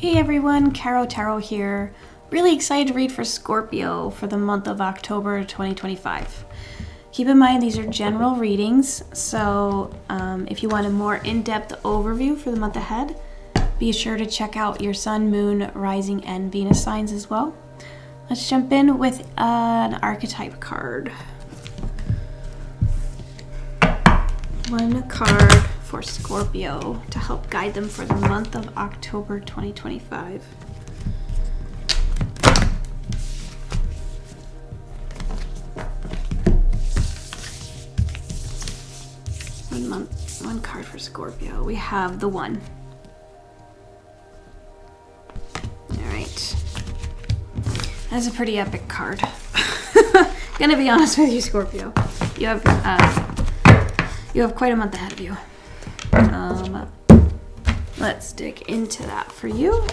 Hey everyone, Caro Tarot here. Really excited to read for Scorpio for the month of October 2025. Keep in mind these are general readings, so if you want a more in-depth overview for the month ahead, be sure to check out your Sun, Moon, Rising, and Venus signs as well. Let's jump in with an archetype card. One card for Scorpio to help guide them for the month of October 2025. One card for Scorpio. We have the One. Alright. That's a pretty epic card. Gonna be honest with you, Scorpio. You have quite a month ahead of you. Let's dig into that for you.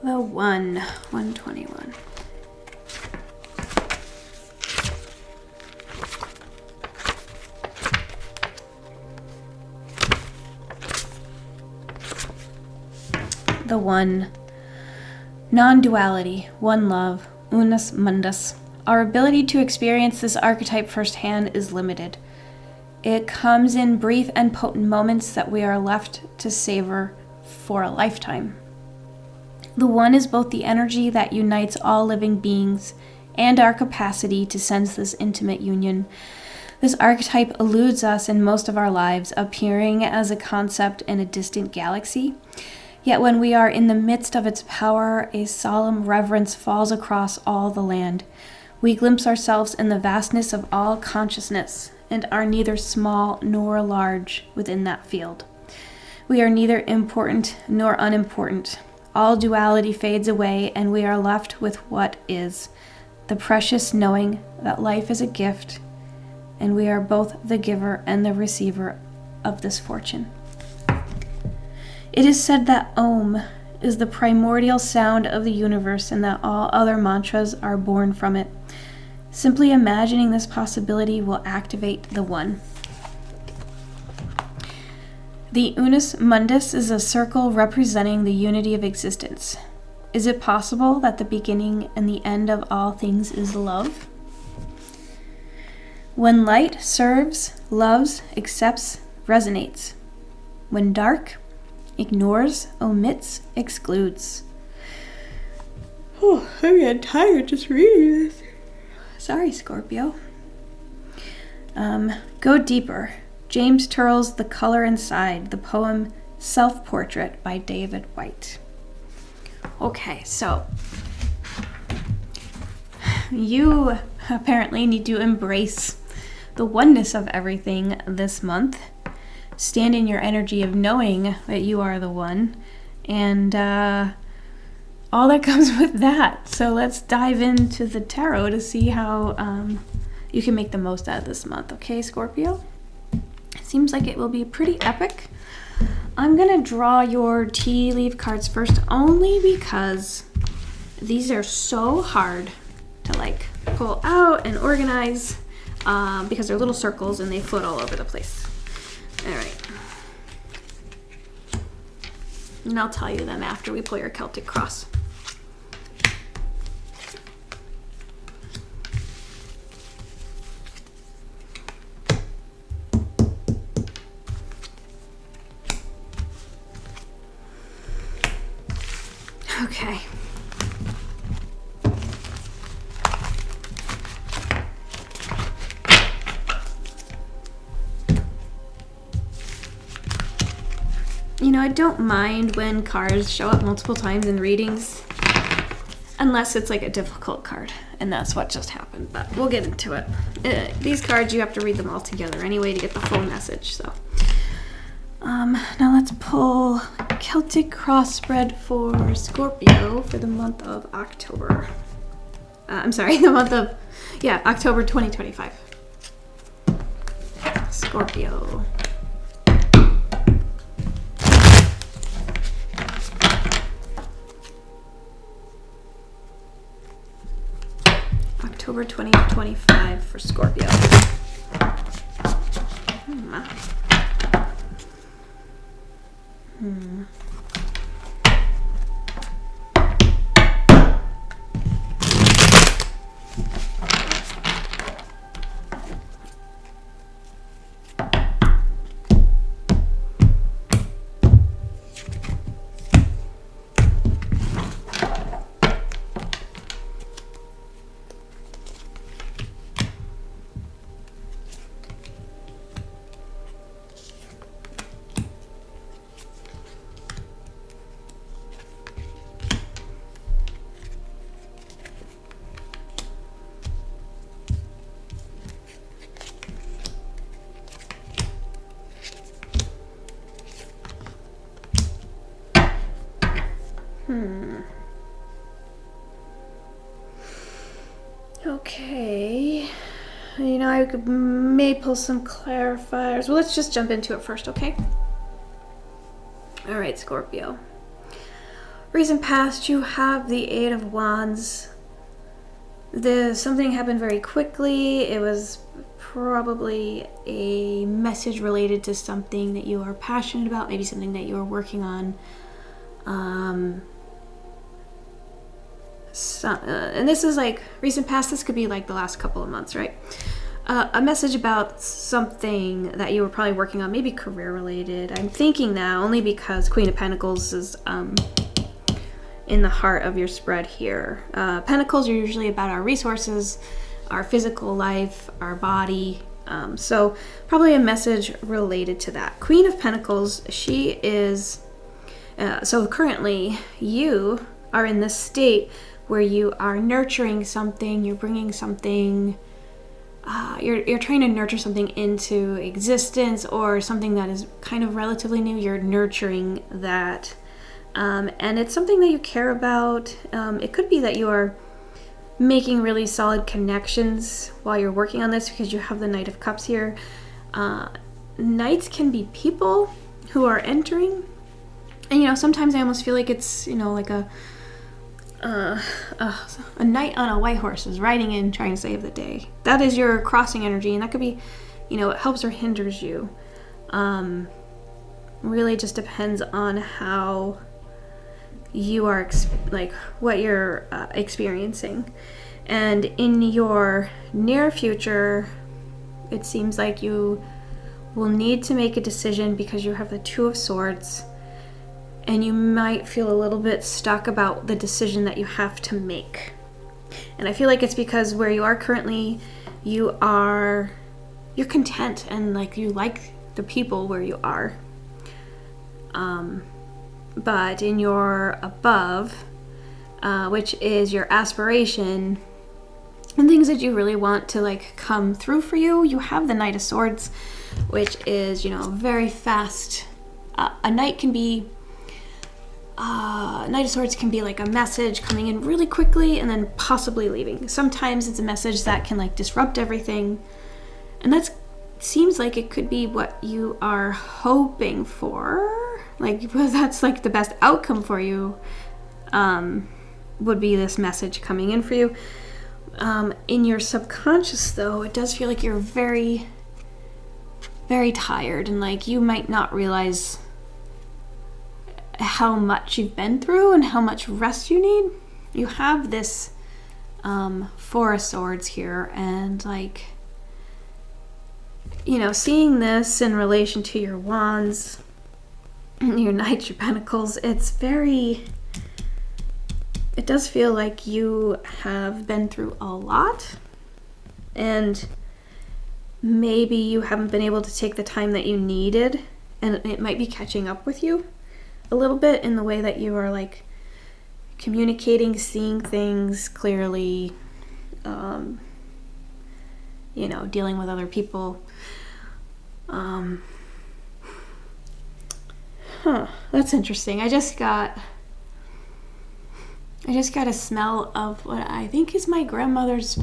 The 121. The One. Non-duality, one love, unus mundus. Our ability to experience this archetype firsthand is limited. It comes in brief and potent moments that we are left to savor for a lifetime. The One is both the energy that unites all living beings and our capacity to sense this intimate union. This archetype eludes us in most of our lives, appearing as a concept in a distant galaxy. Yet when we are in the midst of its power, a solemn reverence falls across all the land. We glimpse ourselves in the vastness of all consciousness and are neither small nor large within that field. We are neither important nor unimportant. All duality fades away and we are left with what is, the precious knowing that life is a gift and we are both the giver and the receiver of this fortune. It is said that Om is the primordial sound of the universe and that all other mantras are born from it. Simply imagining this possibility will activate the One. The unus mundus is a circle representing the unity of existence. Is it possible that the beginning and the end of all things is love? When light serves, loves, accepts, resonates. When dark, ignores, omits, excludes. Oh, I'm getting tired just reading this. Sorry, Scorpio. Go deeper. James Turrell's The Color Inside, the poem Self-Portrait by David White. Okay, so you apparently need to embrace the oneness of everything this month. Stand in your energy of knowing that you are the One, and all that comes with that. So let's dive into the tarot to see how you can make the most out of this month. Okay, Scorpio? Seems like it will be pretty epic. I'm going to draw your tea leaf cards first, only because these are so hard to pull out and organize because they're little circles and they float all over the place. All right. And I'll tell you them after we pull your Celtic cross. Okay. I don't mind when cards show up multiple times in readings, unless it's a difficult card, and that's what just happened, but we'll get into it. These cards, you have to read them all together anyway to get the full message, so. Now let's pull Celtic cross spread for Scorpio for the month of October. October 2025. Scorpio. October 2025 for Scorpio. Okay. You know, I may pull some clarifiers. Well, let's just jump into it first, okay? All right, Scorpio. Recent past, you have the Eight of Wands. Something happened very quickly. It was probably a message related to something that you are passionate about, maybe something that you are working on. And this is like recent past. This could be like the last couple of months, right? A message about something that you were probably working on, maybe career related. I'm thinking that only because Queen of Pentacles is in the heart of your spread here. Pentacles are usually about our resources, our physical life, our body. So probably a message related to that. Queen of Pentacles, she is, so currently you are in this state where you are nurturing something, you're bringing something, you're trying to nurture something into existence, or something that is kind of relatively new. You're nurturing that. And it's something that you care about. It could be that you are making really solid connections while you're working on this, because you have the Knight of Cups here. Knights can be people who are entering. And, you know, sometimes I almost feel like it's, you know, like a knight on a white horse is riding in trying to save the day. That is your crossing energy, and that could be, you know, it helps or hinders you. Really just depends on how you are, like what you're experiencing. And in your near future, it seems like you will need to make a decision because you have the Two of Swords. And you might feel a little bit stuck about the decision that you have to make. And I feel like it's because where you are currently, you're content, and like you like the people where you are. But in your above, which is your aspiration and things that you really want to like come through for you, you have the Knight of Swords, which is, you know, very fast. A knight can be Knight of Swords can be like a message coming in really quickly and then possibly leaving. Sometimes it's a message that can like disrupt everything, and that seems like it could be what you are hoping for. Like, that's like the best outcome for you, would be this message coming in for you. In your subconscious, though, it does feel like you're very, very tired, and like you might not realize how much you've been through and how much rest you need. You have this Four of Swords here, and like, you know, seeing this in relation to your Wands, your Knight, your Pentacles, it does feel like you have been through a lot, and maybe you haven't been able to take the time that you needed, and it might be catching up with you a little bit in the way that you are like communicating, seeing things clearly, you know, dealing with other people. That's interesting. I just got a smell of what I think is my grandmother's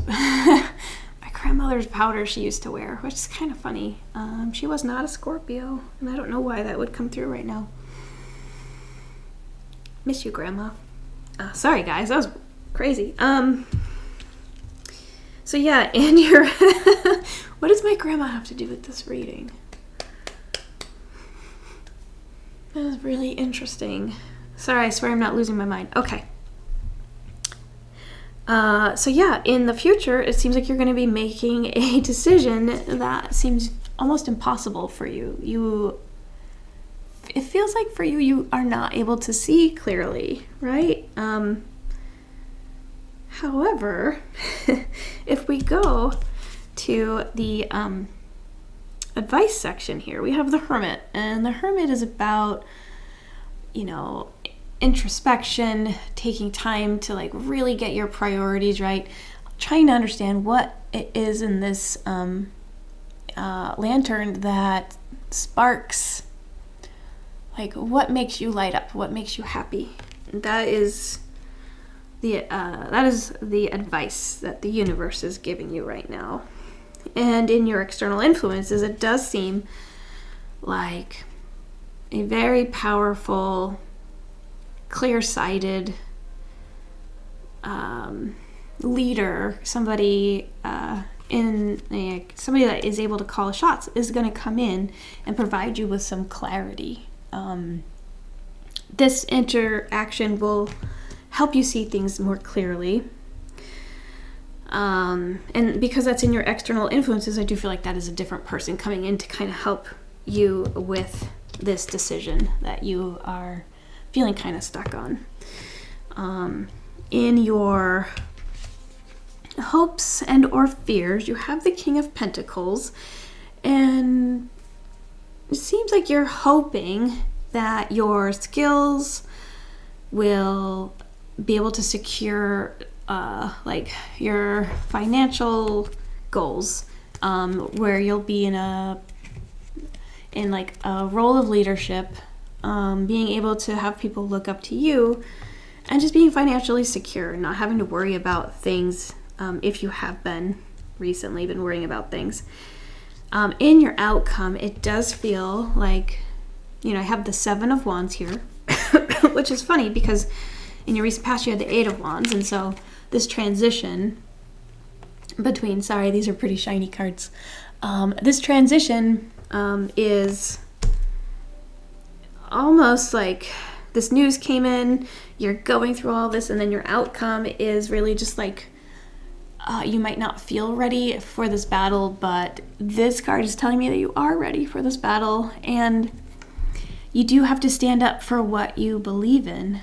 powder she used to wear, which is kind of funny. She was not a Scorpio, and I don't know why that would come through right now. Miss you, Grandma. Sorry, guys, that was crazy. So yeah, and your what does my grandma have to do with this reading? That is really interesting. Sorry, I swear I'm not losing my mind. Okay. So yeah, in the future, it seems like you're going to be making a decision that seems almost impossible for you. It feels like for you are not able to see clearly, right? However, if we go to the advice section here, we have the Hermit, and the Hermit is about, introspection, taking time to like really get your priorities right, trying to understand what it is in this lantern that sparks, like what makes you light up, what makes you happy. That is the advice that the universe is giving you right now. And in your external influences, it does seem like a very powerful, clear-sighted leader, somebody somebody that is able to call shots is going to come in and provide you with some clarity. This interaction will help you see things more clearly. And because that's in your external influences, I do feel like that is a different person coming in to kind of help you with this decision that you are feeling kind of stuck on. In your hopes and or fears, you have the King of Pentacles, and it seems like you're hoping that your skills will be able to secure like your financial goals, where you'll be in like a role of leadership, being able to have people look up to you, and just being financially secure, not having to worry about things, if you have recently been worrying about things. In your outcome, it does feel like, I have the Seven of Wands here, which is funny because in your recent past you had the Eight of Wands, and so this transition between, sorry, these are pretty shiny cards. This transition is almost like this news came in, you're going through all this, and then your outcome is really just like, you might not feel ready for this battle, but this card is telling me that you are ready for this battle, and you do have to stand up for what you believe in.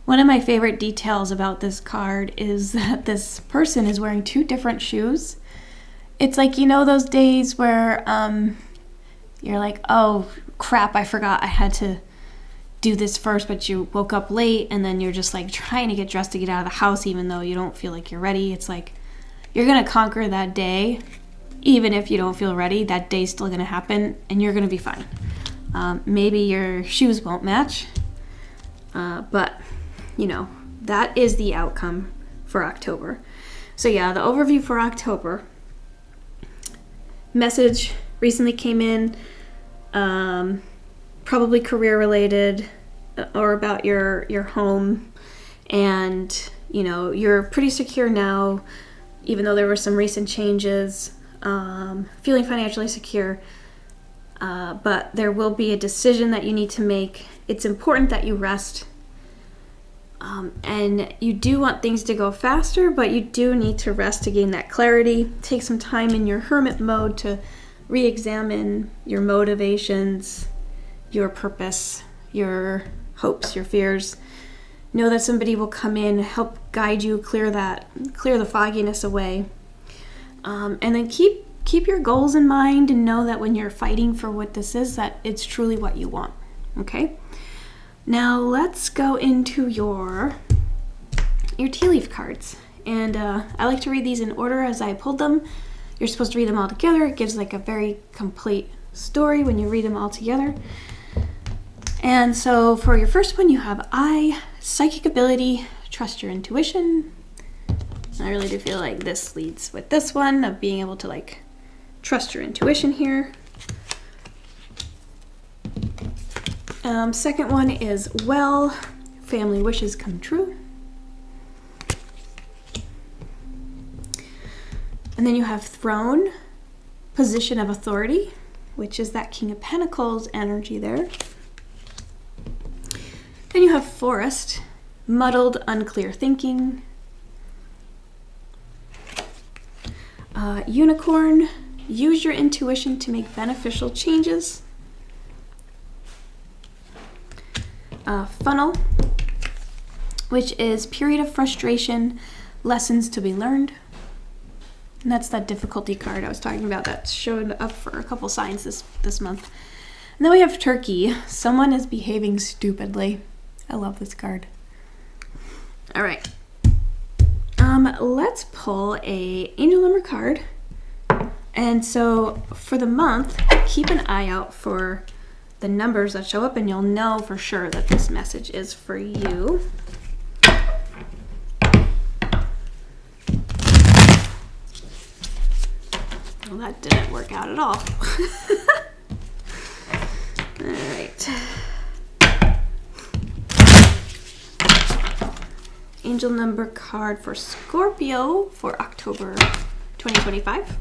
One of my favorite details about this card is that this person is wearing two different shoes. It's like, those days where you're like, oh crap, I forgot I had to do this first, but you woke up late, and then you're just like trying to get dressed to get out of the house even though you don't feel like you're ready. It's like you're gonna conquer that day. Even if you don't feel ready, that day's still gonna happen and you're gonna be fine. Maybe your shoes won't match, but that is the outcome for October. So yeah, the overview for October. Message recently came in, probably career related or about your home, and you're pretty secure now, even though there were some recent changes, feeling financially secure, but there will be a decision that you need to make. It's important that you rest, and you do want things to go faster, but you do need to rest to gain that clarity. Take some time in your hermit mode to re-examine your motivations, your purpose, your hopes, your fears. Know that somebody will come in, help guide you, clear the fogginess away, and then keep your goals in mind, and know that when you're fighting for what this is, that it's truly what you want. Okay, now let's go into your tea leaf cards, and I like to read these in order as I pulled them. You're supposed to read them all together. It gives like a very complete story when you read them all together. And so for your first one, you have psychic ability, trust your intuition. I really do feel like this leads with this one of being able to like trust your intuition here. Second one is family wishes come true. And then you have throne, position of authority. which is that King of Pentacles energy there. Then you have Forest, muddled, unclear thinking. Unicorn, use your intuition to make beneficial changes. Funnel, which is period of frustration, lessons to be learned. And that's that difficulty card I was talking about that showed up for a couple signs this month. And then we have Turkey, someone is behaving stupidly. I love this card. All right. Let's pull a angel number card. And so for the month, keep an eye out for the numbers that show up and you'll know for sure that this message is for you. Well, that didn't work out at all. All right. Angel number card for Scorpio for October 2025.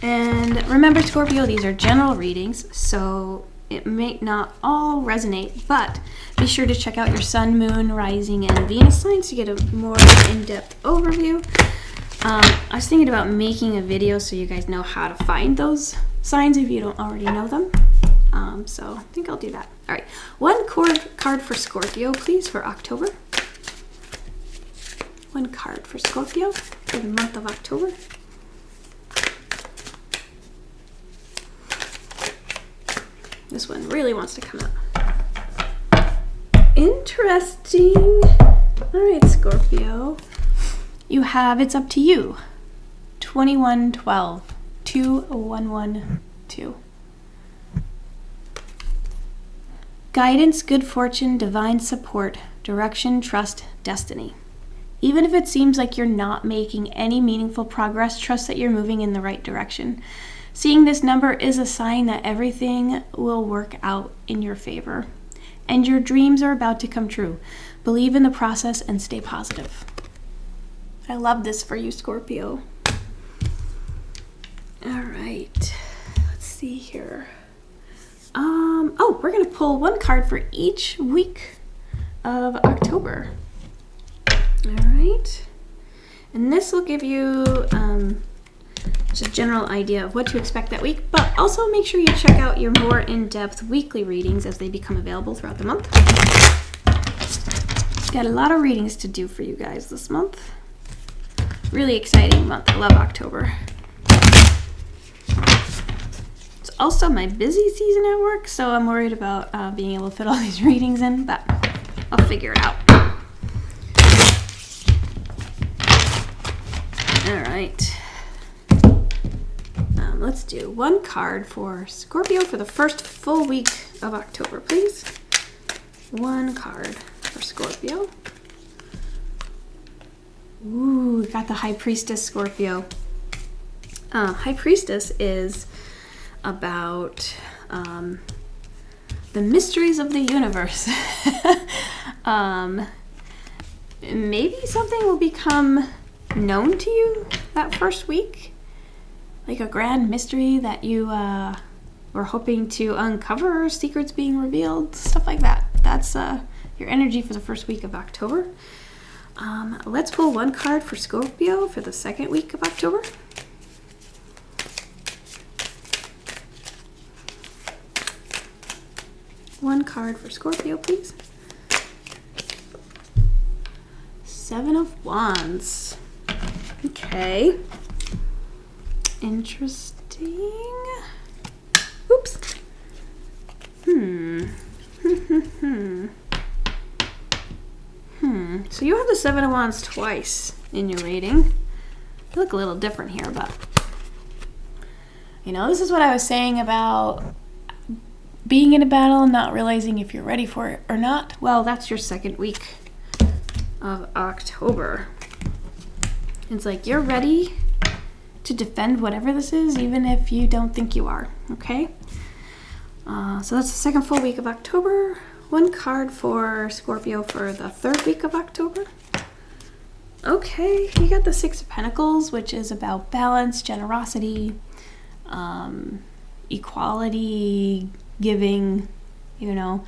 And remember, Scorpio, these are general readings, so it may not all resonate, but be sure to check out your Sun, Moon, Rising, and Venus signs to get a more in-depth overview. I was thinking about making a video so you guys know how to find those signs if you don't already know them. So I think I'll do that. All right, one card for Scorpio, please, for October. One card for Scorpio for the month of October. This one really wants to come out. Interesting. All right, Scorpio. You have It's Up to You. 2112. 2112. Guidance, good fortune, divine support, direction, trust, destiny. Even if it seems like you're not making any meaningful progress, trust that you're moving in the right direction. Seeing this number is a sign that everything will work out in your favor. And your dreams are about to come true. Believe in the process and stay positive. I love this for you, Scorpio. All right. Let's see here. We're going to pull one card for each week of October. All right. And this will give you just a general idea of what to expect that week, but also make sure you check out your more in-depth weekly readings as they become available throughout the month. Got a lot of readings to do for you guys this month. Really exciting month. I love October. It's also my busy season at work, so I'm worried about being able to fit all these readings in, but I'll figure it out. All right. Let's do one card for Scorpio for the first full week of October, please. One card for Scorpio. Ooh, we got the High Priestess, Scorpio. High Priestess is about the mysteries of the universe. Maybe something will become known to you that first week. Like a grand mystery that you were hoping to uncover, secrets being revealed, stuff like that. That's your energy for the first week of October. Let's pull one card for Scorpio for the second week of October. One card for Scorpio, please. Seven of Wands. Okay. Interesting. Oops. So you have the Seven of Wands twice in your reading. You look a little different here, but you know, this is what I was saying about being in a battle and not realizing if you're ready for it or not. Well, that's your second week of October. It's like you're ready to defend whatever this is, even if you don't think you are, okay? So that's the second full week of October. One card for Scorpio for the third week of October. Okay, you got the Six of Pentacles, which is about balance, generosity, equality, giving, you know.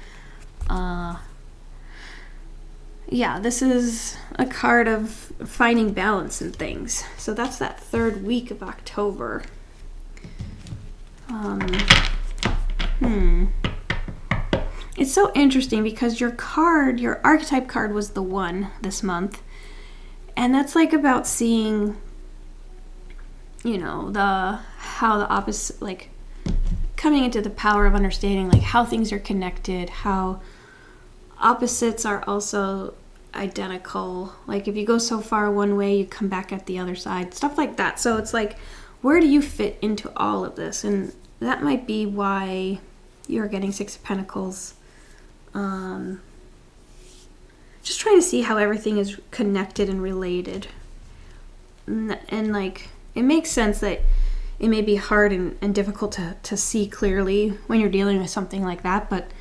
Yeah, this is a card of finding balance in things. So that's that third week of October. It's so interesting because your card, your archetype card was the One this month. And that's like about seeing, you know, how the opposite, like coming into the power of understanding like how things are connected, how opposites are also identical. Like if you go so far one way, you come back at the other side, stuff like that. So it's like, where do you fit into all of this? And that might be why you're getting Six of Pentacles. Just trying to see how everything is connected and related. And like, it makes sense that it may be hard and difficult to see clearly when you're dealing with something like that, but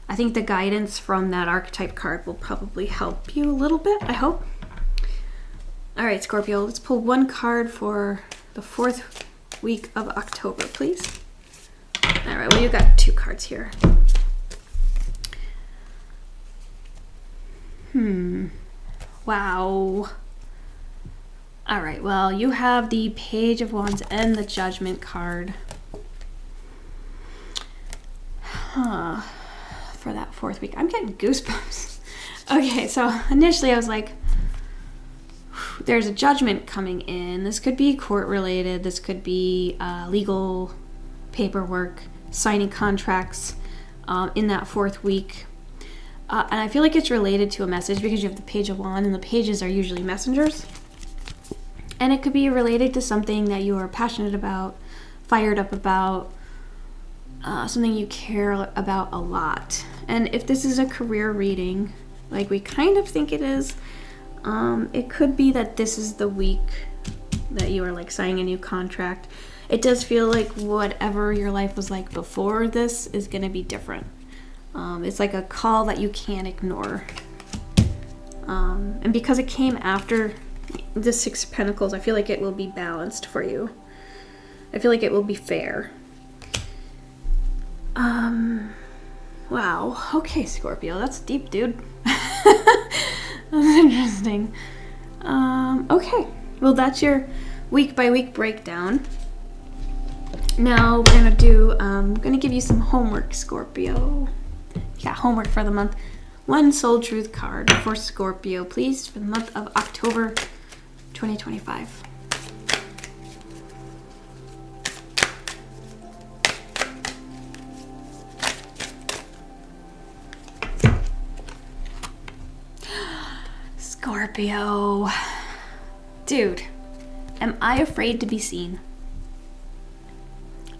I think the guidance from that archetype card will probably help you a little bit, I hope. All right, Scorpio, let's pull one card for the fourth week of October, please. All right, well, you got two cards here. Wow. All right, well, you have the Page of Wands and the Judgment card. For that fourth week. I'm getting goosebumps. Okay, so initially I was like, there's a judgment coming in. This could be court related. This could be legal paperwork, signing contracts in that fourth week. And I feel like it's related to a message because you have the Page of Wands and the pages are usually messengers. And it could be related to something that you are passionate about, fired up about, something you care about a lot. And if this is a career reading, like we kind of think it is, it could be that this is the week that you are like signing a new contract. It does feel like whatever your life was like before this is going to be different. It's like a call that you can't ignore. And because it came after the Six of Pentacles, I feel like it will be balanced for you. I feel like it will be fair. Wow. Okay, Scorpio, that's deep, dude. That's interesting. Okay. Well, that's your week by week breakdown. Now I'm gonna give you some homework, Scorpio. Yeah, homework for the month. One soul truth card for Scorpio, please, for the month of October 2025. Scorpio. Dude, am I afraid to be seen?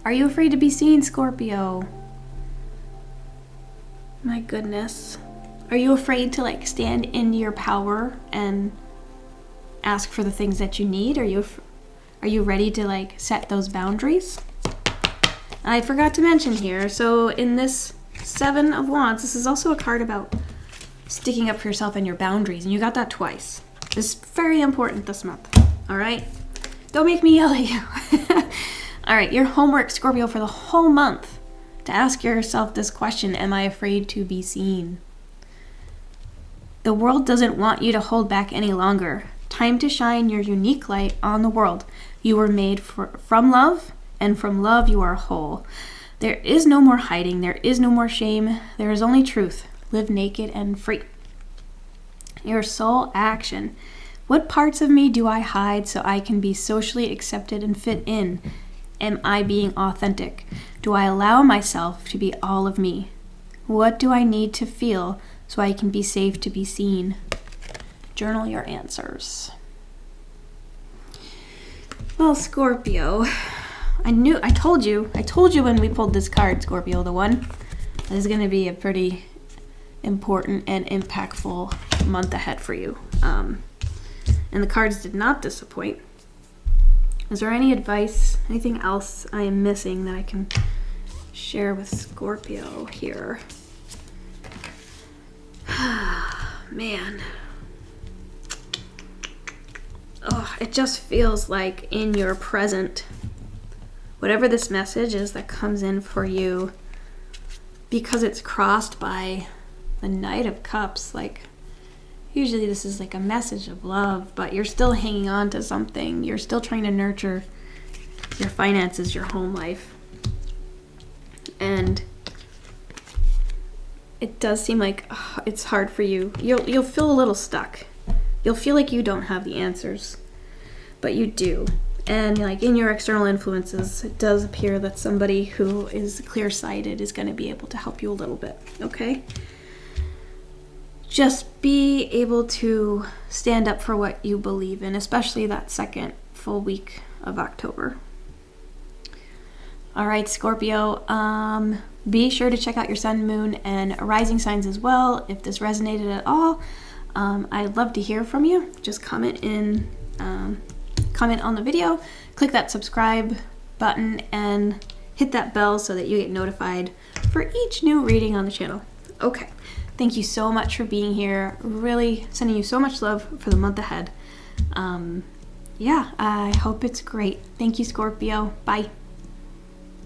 Are you afraid to be seen, Scorpio? My goodness. Are you afraid to like stand in your power and ask for the things that you need? Are you ready to like set those boundaries? I forgot to mention here, so in this Seven of Wands, this is also a card about sticking up for yourself and your boundaries, and you got that twice. This is very important this month, all right? Don't make me yell at you. All right, your homework, Scorpio, for the whole month, to ask yourself this question: am I afraid to be seen? The world doesn't want you to hold back any longer. Time to shine your unique light on the world. You were made from love, and from love you are whole. There is no more hiding. There is no more shame. There is only truth. Live naked and free. Your soul action. What parts of me do I hide so I can be socially accepted and fit in? Am I being authentic? Do I allow myself to be all of me? What do I need to feel so I can be safe to be seen? Journal your answers. Well, Scorpio, I told you when we pulled this card, Scorpio, the one, this is going to be a pretty important and impactful month ahead for you. And the cards did not disappoint. Is there any advice, anything else I am missing that I can share with Scorpio here? Man. it just feels like in your present, whatever this message is that comes in for you, because it's crossed by the Knight of Cups, like usually this is like a message of love, but you're still hanging on to something. You're still trying to nurture your finances, your home life. And it does seem like it's hard for you. You'll feel a little stuck. You'll feel like you don't have the answers, but you do. And like in your external influences, it does appear that somebody who is clear-sighted is going to be able to help you a little bit, okay? Just be able to stand up for what you believe in, especially that second full week of October. All right, Scorpio, be sure to check out your sun, moon, and rising signs as well. If this resonated at all, I'd love to hear from you. Just comment on the video, click that subscribe button, and hit that bell so that you get notified for each new reading on the channel. Okay, thank you so much for being here. Really sending you so much love for the month ahead. Yeah, I hope it's great. Thank you, Scorpio. Bye.